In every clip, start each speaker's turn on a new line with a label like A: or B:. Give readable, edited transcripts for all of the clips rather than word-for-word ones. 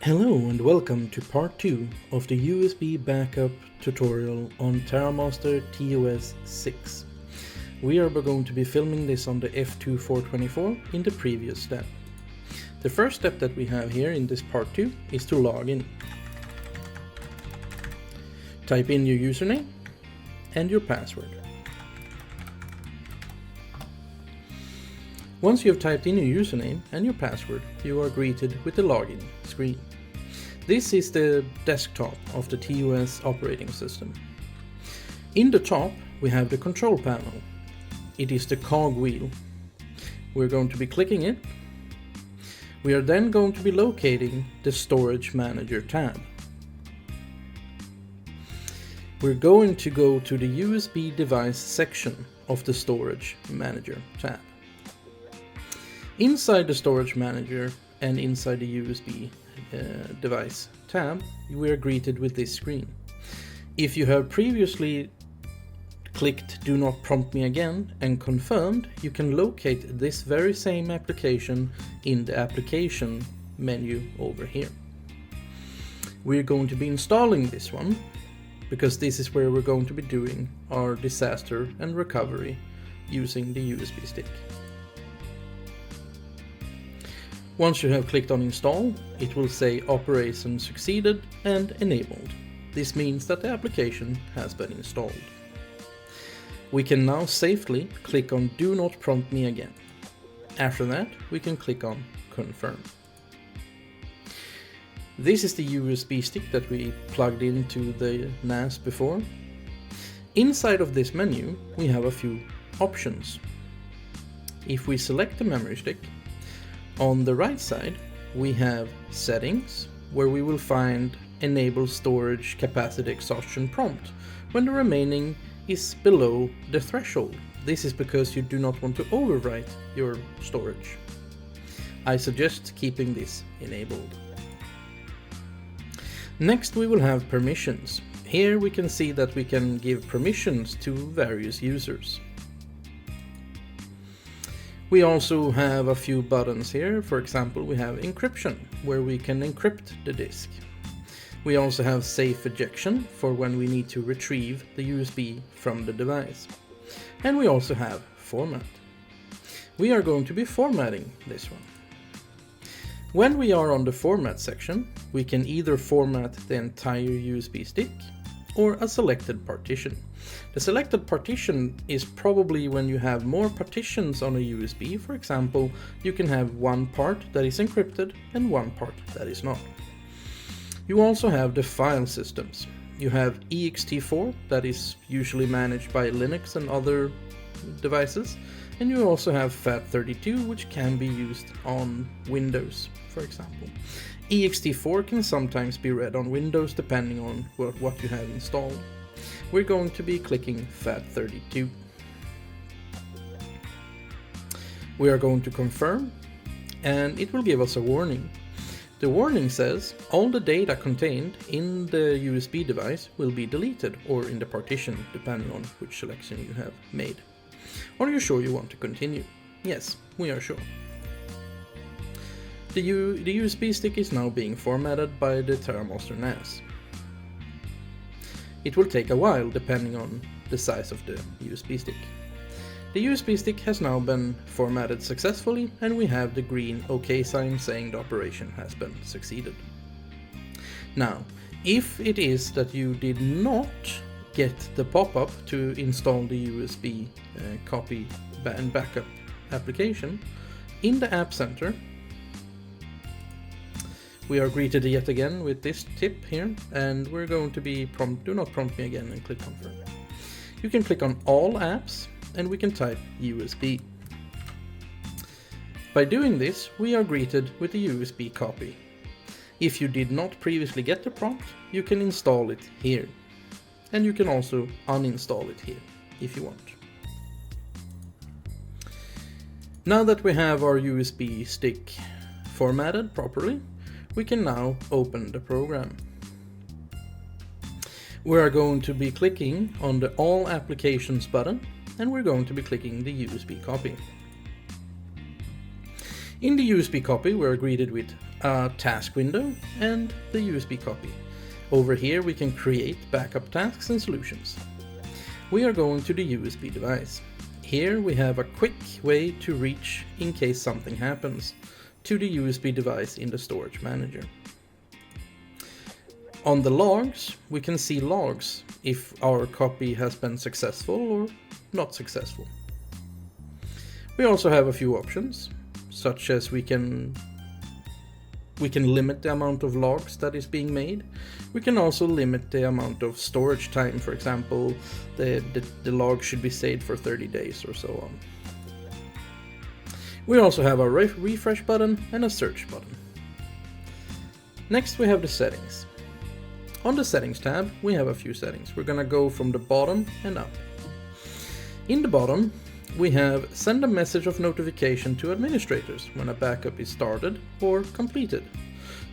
A: Hello and welcome to part 2 of the USB backup tutorial on TerraMaster TOS 6. We are going to be filming this on the F2424 in the previous step. The first step that we have here in this part 2 is to log in. Type in your username and your password. Once you have typed in your username and your password, you are greeted with the login screen. This is the desktop of the TOS operating system. In the top, we have the control panel. It is the cog wheel. We're going to be clicking it. We are then going to be locating the Storage Manager tab. We're going to go to the USB device section of the Storage Manager tab. Inside the Storage Manager and inside the USB device tab, we are greeted with this screen. If you have previously clicked Do Not Prompt Me Again and confirmed, you can locate this very same application in the application menu over here. We're going to be installing this one because this is where we're going to be doing our disaster and recovery using the USB stick. Once you have clicked on install, it will say operation succeeded and enabled. This means that the application has been installed. We can now safely click on Do Not Prompt Me Again. After that, we can click on Confirm. This is the USB stick that we plugged into the NAS before. Inside of this menu, we have a few options. If we select the memory stick, on the right side, we have Settings, where we will find Enable Storage Capacity Exhaustion Prompt when the remaining is below the threshold. This is because you do not want to overwrite your storage. I suggest keeping this enabled. Next, we will have permissions. Here we can see that we can give permissions to various users. We also have a few buttons here. For example, we have encryption, where we can encrypt the disk. We also have safe ejection for when we need to retrieve the USB from the device. And we also have format. We are going to be formatting this one. When we are on the format section, we can either format the entire USB stick or a selected partition. The selected partition is probably when you have more partitions on a USB. For example, you can have one part that is encrypted and one part that is not. You also have the file systems. You have ext4 that is usually managed by Linux and other devices, and you also have FAT32 which can be used on Windows, for example. ext4 can sometimes be read on Windows depending on what you have installed. We're going to be clicking FAT32. We are going to confirm, and it will give us a warning. The warning says all the data contained in the USB device will be deleted, or in the partition, depending on which selection you have made. Are you sure you want to continue? Yes, we are sure. The USB stick is now being formatted by the TerraMaster NAS. It will take a while depending on the size of the USB stick. The USB stick has now been formatted successfully, and we have the green OK sign saying the operation has been succeeded. Now, if it is that you did not get the pop-up to install the USB copy and backup application, in the App Center, we are greeted yet again with this tip here, and we're going to be Do Not Prompt Me Again and click Confirm. You can click on All Apps, and we can type USB. By doing this, we are greeted with a USB copy. If you did not previously get the prompt, you can install it here. And you can also uninstall it here, if you want. Now that we have our USB stick formatted properly, we can now open the program. We are going to be clicking on the All Applications button, and we're going to be clicking the USB copy. In the USB copy, we're greeted with a task window and the USB copy. Over here we can create backup tasks and solutions. We are going to the USB device. Here we have a quick way to reach in case something happens to the USB device in the storage manager. On the logs, we can see logs if our copy has been successful or not successful. We also have a few options, such as we can limit the amount of logs that is being made. We can also limit the amount of storage time. For example, the log should be saved for 30 days or so on. We also have a refresh button and a search button. Next we have the settings. On the settings tab we have a few settings. We're gonna go from the bottom and up. In the bottom we have send a message of notification to administrators when a backup is started or completed.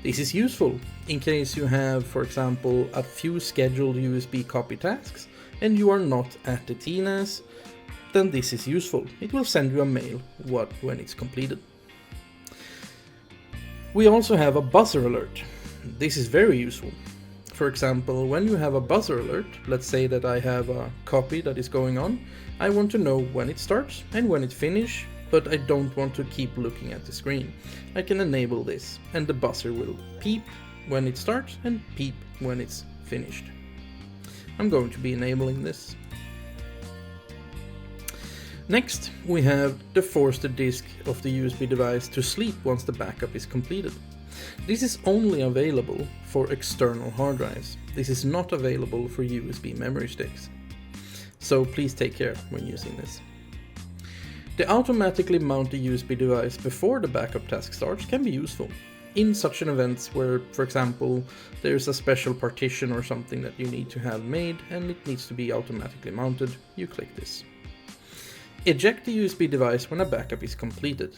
A: This is useful in case you have, for example, a few scheduled USB copy tasks and you are not at the TNAS, then this is useful. It will send you a mail when it's completed. We also have a buzzer alert. This is very useful. For example, when you have a buzzer alert, let's say that I have a copy that is going on, I want to know when it starts and when it finishes, but I don't want to keep looking at the screen. I can enable this and the buzzer will beep when it starts and beep when it's finished. I'm going to be enabling this. Next, we have the force the disk of the USB device to sleep once the backup is completed. This is only available for external hard drives. This is not available for USB memory sticks. So please take care when using this. The automatically mount the USB device before the backup task starts can be useful. In such an event where, for example, there's a special partition or something that you need to have made and it needs to be automatically mounted, you click this. Eject the USB device when a backup is completed.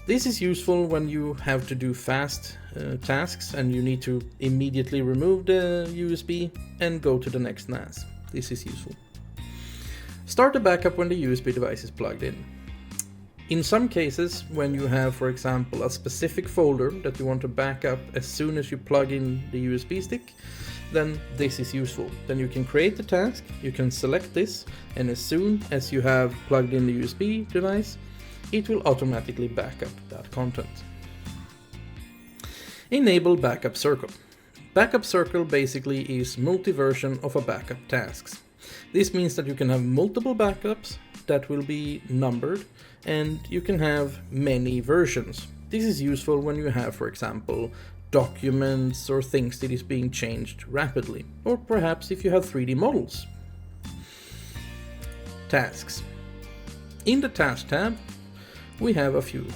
A: This is useful when you have to do fast tasks and you need to immediately remove the USB and go to the next NAS. This is useful. Start the backup when the USB device is plugged in. In some cases, when you have, for example, a specific folder that you want to back up as soon as you plug in the USB stick, then this is useful. Then you can create the task, you can select this, and as soon as you have plugged in the USB device, it will automatically back up that content. Enable backup circle. Backup circle basically is multi-version of a backup tasks. This means that you can have multiple backups that will be numbered and you can have many versions. This is useful when you have, for example, documents or things that is being changed rapidly, or perhaps if you have 3D models. Tasks. In the task tab, we have a few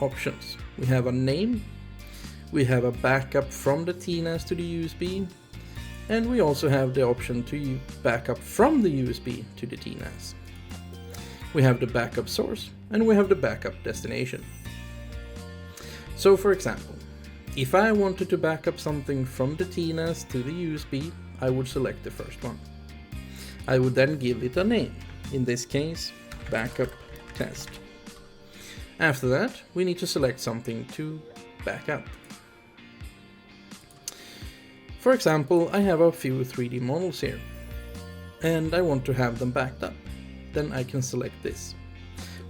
A: options. We have a name, we have a backup from the TNAS to the USB, and we also have the option to backup from the USB to the TNAS. We have the backup source and we have the backup destination. So for example, if I wanted to back up something from the TNAS to the USB, I would select the first one. I would then give it a name, in this case, backup test. After that, we need to select something to back up. For example, I have a few 3D models here, and I want to have them backed up. Then I can select this.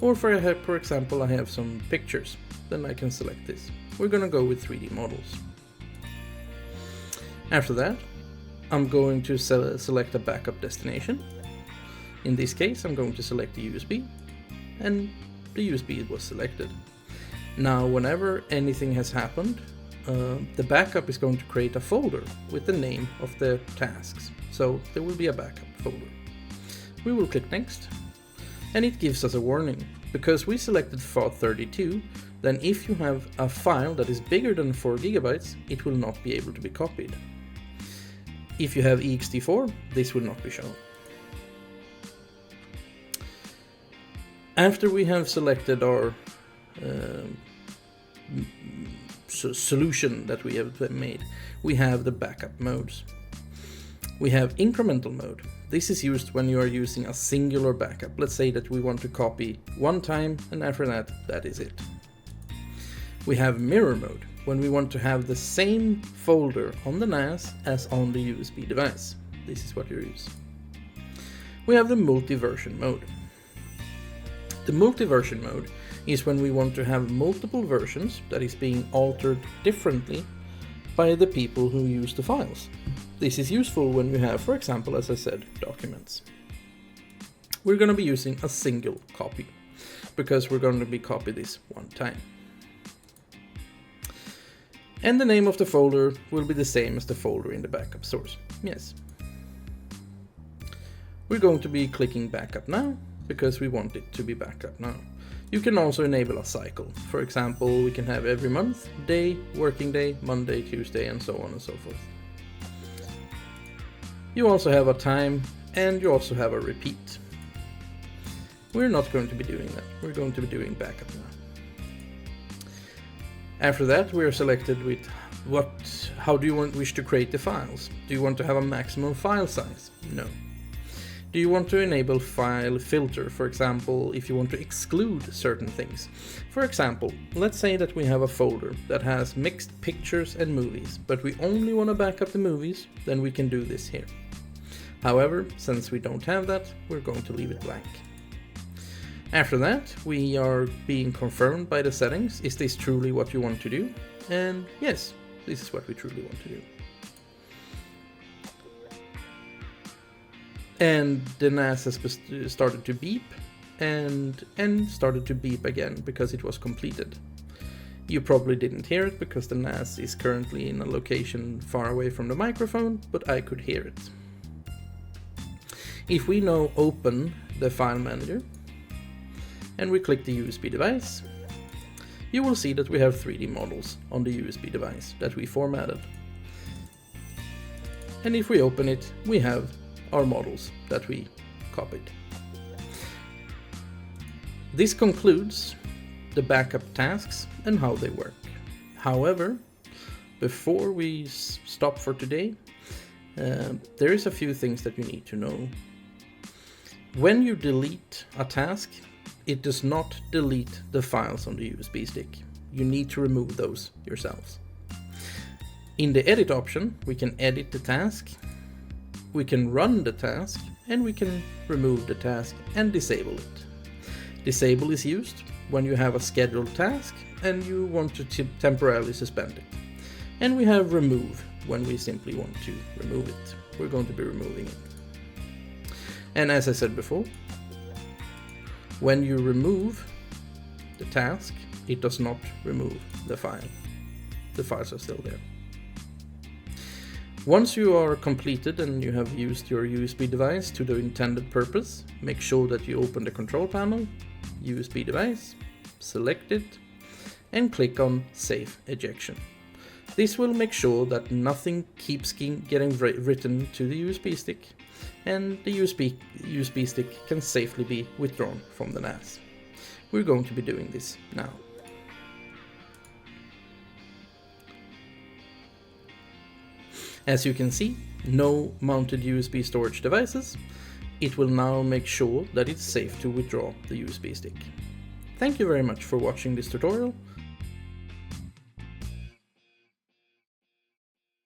A: Or for example, I have some pictures, then I can select this. We're gonna go with 3D models. After that, I'm going to select a backup destination. In this case, I'm going to select the USB, and the USB was selected. Now, whenever anything has happened, the backup is going to create a folder with the name of the tasks. So there will be a backup folder. We will click next, and it gives us a warning. Because we selected FAT32, then if you have a file that is bigger than 4 GB, it will not be able to be copied. If you have ext4, this will not be shown. After we have selected our solution that we have made, we have the backup modes. We have incremental mode. This is used when you are using a singular backup. Let's say that we want to copy one time and after that, that is it. We have mirror mode. when we want to have the same folder on the NAS as on the USB device. This is what you use. We have the multi-version mode. The multi-version mode is when we want to have multiple versions that is being altered differently by the people who use the files. This is useful when we have, for example, as I said, documents. We're going to be using a single copy because we're going to be copy this one time. And the name of the folder will be the same as the folder in the backup source. Yes. We're going to be clicking backup now because we want it to be backup now. You can also enable a cycle. For example, we can have every month, day, working day, Monday, Tuesday, and so on and so forth. You also have a time and you also have a repeat. We're not going to be doing that. We're going to be doing backup now. After that, we are selected with how do you wish to create the files? Do you want to have a maximum file size? No. Do you want to enable file filter, for example, if you want to exclude certain things? For example, let's say that we have a folder that has mixed pictures and movies, but we only want to back up the movies, then we can do this here. However, since we don't have that, we're going to leave it blank. After that, we are being confirmed by the settings. Is this truly what you want to do? And yes, this is what we truly want to do. And the NAS has started to beep and started to beep again because it was completed. You probably didn't hear it because the NAS is currently in a location far away from the microphone, but I could hear it. If we now open the file manager and we click the USB device, you will see that we have 3D models on the USB device that we formatted. And if we open it, we have our models that we copied. This concludes the backup tasks and how they work. However, before we stop for today, there is a few things that you need to know. When you delete a task, it does not delete the files on the USB stick. You need to remove those yourselves. In the edit option, we can edit the task, we can run the task, and we can remove the task and disable it. Disable is used when you have a scheduled task and you want to temporarily suspend it. And we have remove when we simply want to remove it. We're going to be removing it. And as I said before, when you remove the task, it does not remove the file. The files are still there. Once you are completed and you have used your USB device to the intended purpose, make sure that you open the control panel, USB device, select it, and click on Save Ejection. This will make sure that nothing keeps getting written to the USB stick, and the USB stick can safely be withdrawn from the NAS. We're going to be doing this now. As you can see, no mounted USB storage devices. It will now make sure that it's safe to withdraw the USB stick. Thank you very much for watching this tutorial,